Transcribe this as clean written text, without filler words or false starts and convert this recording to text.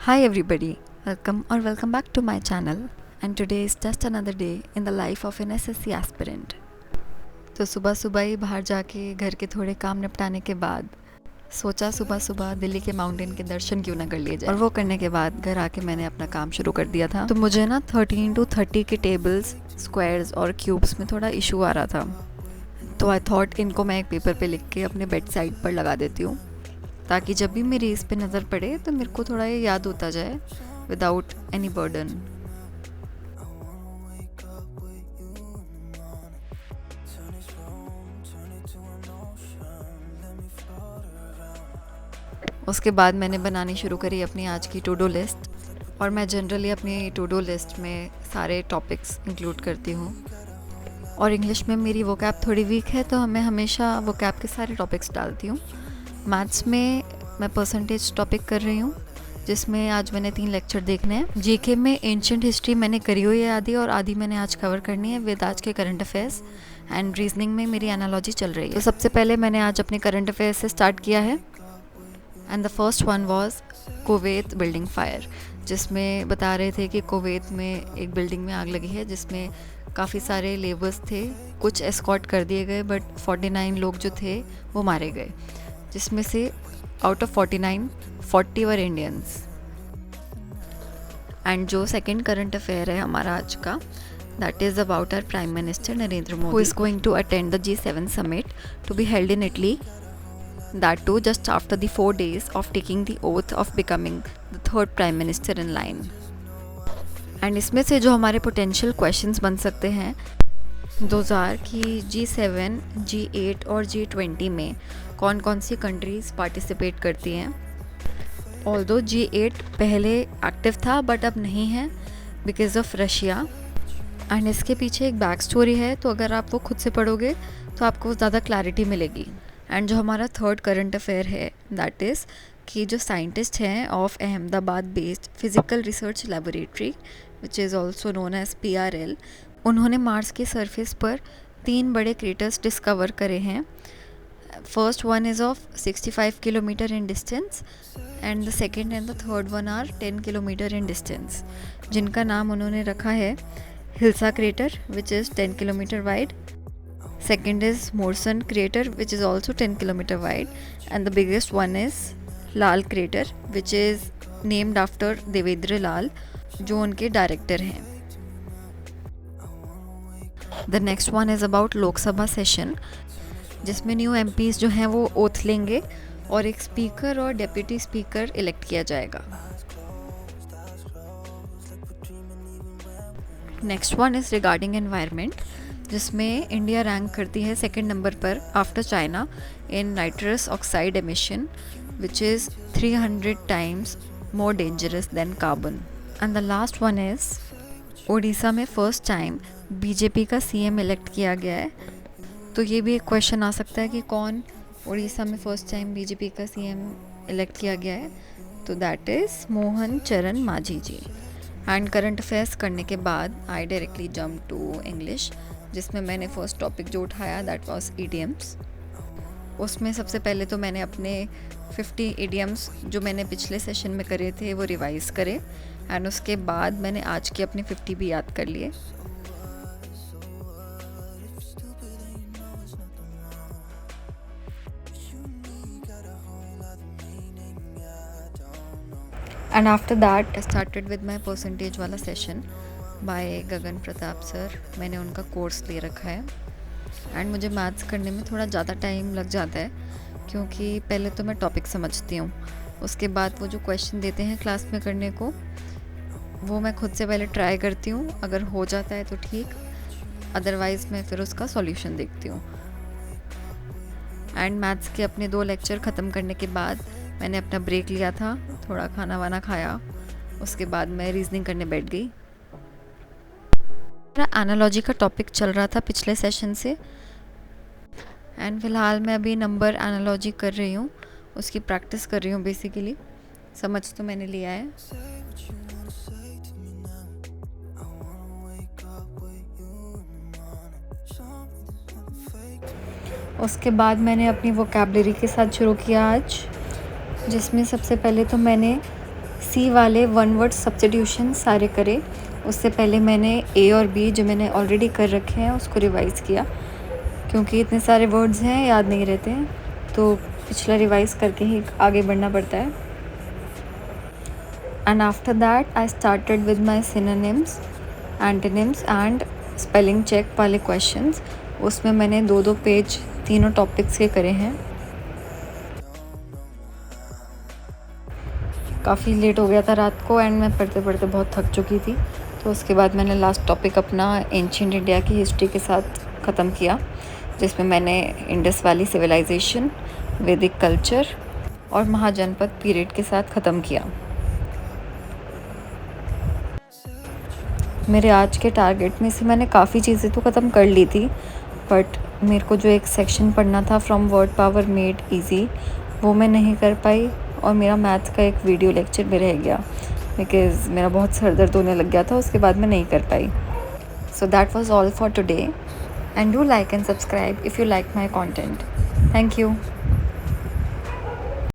Hi everybody, welcome back to my channel, and today is just another day in the life of an SSC aspirant. तो सुबह सुबह ही बाहर जाके घर के थोड़े काम निपटाने के बाद सोचा सुबह सुबह दिल्ली के माउंटेन के दर्शन क्यों ना कर लिए जाए। और वो करने के बाद घर आके मैंने अपना काम शुरू कर दिया था। तो मुझे ना 13 to 30 के टेबल्स, स्क्वायर्स और क्यूब्स में थोड़ा इशू आ रहा था, तो आई थॉट इनको मैं एक पेपर पे लिख के अपने बेड साइड पर लगा देती हूँ, ताकि जब भी मेरी इस पे नज़र पड़े तो मेरे को थोड़ा ये याद होता जाए विदाउट एनी बर्डन। उसके बाद मैंने बनानी शुरू करी अपनी आज की टू डू लिस्ट, और मैं जनरली अपनी टू डू लिस्ट में सारे टॉपिक्स इंक्लूड करती हूँ। और इंग्लिश में मेरी वोकैब थोड़ी वीक है, तो मैं हमेशा वोकैब के सारे टॉपिक्स डालती हूँ। मैथ्स में मैं परसेंटेज टॉपिक कर रही हूँ, जिसमें आज मैंने 3 लेक्चर देखने हैं। जीके में एंशिएंट हिस्ट्री मैंने करी हुई है आधी, और आधी मैंने आज कवर करनी है विद आज के करंट अफेयर्स। एंड रीजनिंग में मेरी एनालॉजी चल रही है। तो सबसे पहले मैंने आज अपने करंट अफेयर्स से स्टार्ट किया है, and the first one was Kuwait building fire, जिसमें बता रहे थे कि कुवैत में एक बिल्डिंग में आग लगी है, जिसमें काफ़ी सारे लेबर्स थे। कुछ एस्कॉर्ट कर दिए गए, बट 49 लोग जो थे वो मारे गए, जिसमें से out of 49, 40 were Indians. And जो सेकेंड करंट अफेयर है हमारा आज का, that is about our prime minister Narendra Modi, who is going to attend the G7 summit to be held in Italy, that too just after the 4 days of taking the oath of becoming the third prime minister in line. And इसमें से जो हमारे potential questions बन सकते हैं those are कि G7, G8 और G20 में कौन कौन सी कंट्रीज़ पार्टिसिपेट करती हैं। ऑल्दो G8 पहले एक्टिव था बट अब नहीं है बिकॉज ऑफ रशिया, एंड इसके पीछे एक बैक स्टोरी है, तो अगर आप वो खुद से पढ़ोगे तो आपको ज़्यादा क्लैरिटी मिलेगी। एंड जो हमारा थर्ड करंट अफेयर है, दैट इज़ कि जो साइंटिस्ट हैं of Ahmedabad based physical research laboratory, which is also known as PRL, उन्होंने मार्स के सरफेस पर 3 बड़े क्रेटर्स डिस्कवर करे हैं। First one is of 65 kilometre in distance, and the second and the third one are 10 kilometre in distance, जिनका नाम उन्होंने रखा है Hilsa crater, which is 10 kilometre wide. Second is Morrison crater, which is also 10 kilometer wide, and the biggest one is Lal crater, which is named after Devendra Lal, जो उनके director हैं. The next one is about Lok Sabha session, जिसमें new MPs जो हैं वो oath लेंगे और एक स्पीकर और डेप्यूटी स्पीकर इलेक्ट किया जाएगा. Next one is regarding environment, जिसमें इंडिया रैंक करती है सेकंड नंबर पर after China in nitrous oxide emission, which is 300 times more dangerous than carbon. And the last one is Orissa में first time BJP का CM elect किया गया है. तो ये भी एक क्वेश्चन आ सकता है कि कौन उड़ीसा में फर्स्ट टाइम बीजेपी का CM इलेक्ट किया गया है, तो that is Mohan Charan Majhi ji. And current affairs करने के बाद I directly jump to English, जिसमें मैंने फर्स्ट टॉपिक जो उठाया दैट वाज इडियम्स. उसमें सबसे पहले तो मैंने अपने 50 इडियम्स जो मैंने पिछले सेशन में करे थे वो रिवाइज़ करे, एंड उसके बाद मैंने आज के अपने 50 भी याद कर लिए. And after that I started with my percentage वाला सेशन बाय गगन प्रताप सर. मैंने उनका कोर्स ले रखा है, एंड मुझे मैथ्स करने में थोड़ा ज़्यादा टाइम लग जाता है, क्योंकि पहले तो मैं टॉपिक समझती हूँ, उसके बाद वो जो क्वेश्चन देते हैं क्लास में करने को वो मैं खुद से पहले ट्राई करती हूँ. अगर हो जाता है तो ठीक, अदरवाइज़ मैं फिर उसका सॉल्यूशन देखती हूँ. एंड मैथ्स के अपने 2 लेक्चर ख़त्म करने के बाद मैंने अपना ब्रेक लिया था, थोड़ा खाना वाना खाया, उसके बाद मैं रीजनिंग करने बैठ गई. मेरा एनालॉजी का टॉपिक चल रहा था पिछले सेशन से, एंड फ़िलहाल मैं अभी नंबर एनालॉजी कर रही हूँ, उसकी प्रैक्टिस कर रही हूँ. बेसिकली समझ तो मैंने लिया है. उसके बाद मैंने अपनी वोकैबलरी के साथ शुरू किया आज, जिसमें सबसे पहले तो मैंने सी वाले वन वर्ड सब्स्टिट्यूशन सारे करे। उससे पहले मैंने ए और बी जो मैंने ऑलरेडी कर रखे हैं उसको रिवाइज़ किया, क्योंकि इतने सारे वर्ड्स हैं याद नहीं रहते हैं, तो पिछला रिवाइज़ करके ही आगे बढ़ना पड़ता है। And after that I started with my synonyms, antonyms and spelling check वाले क्वेश्चंस। उसमें मैंने 2-2 पेज तीनों टॉपिक्स के करे हैं। काफ़ी लेट हो गया था रात को एंड मैं पढ़ते पढ़ते बहुत थक चुकी थी, तो उसके बाद मैंने लास्ट टॉपिक अपना एंशिएंट इंडिया की हिस्ट्री के साथ ख़त्म किया, जिसमें मैंने इंडस वैली सिविलाइजेशन, वैदिक कल्चर और महाजनपद पीरियड के साथ ख़त्म किया। मेरे आज के टारगेट में से मैंने काफ़ी चीज़ें तो ख़त्म कर ली थी, बट मेरे को जो एक सेक्शन पढ़ना था from word power made easy, वो मैं नहीं कर पाई, और मेरा मैथ्स का एक वीडियो लेक्चर भी रह गया बिकॉज़ मेरा बहुत सर दर्द होने लग गया था, उसके बाद मैं नहीं कर पाई। So that was all for today, and do like and subscribe if you like my content. Thank you.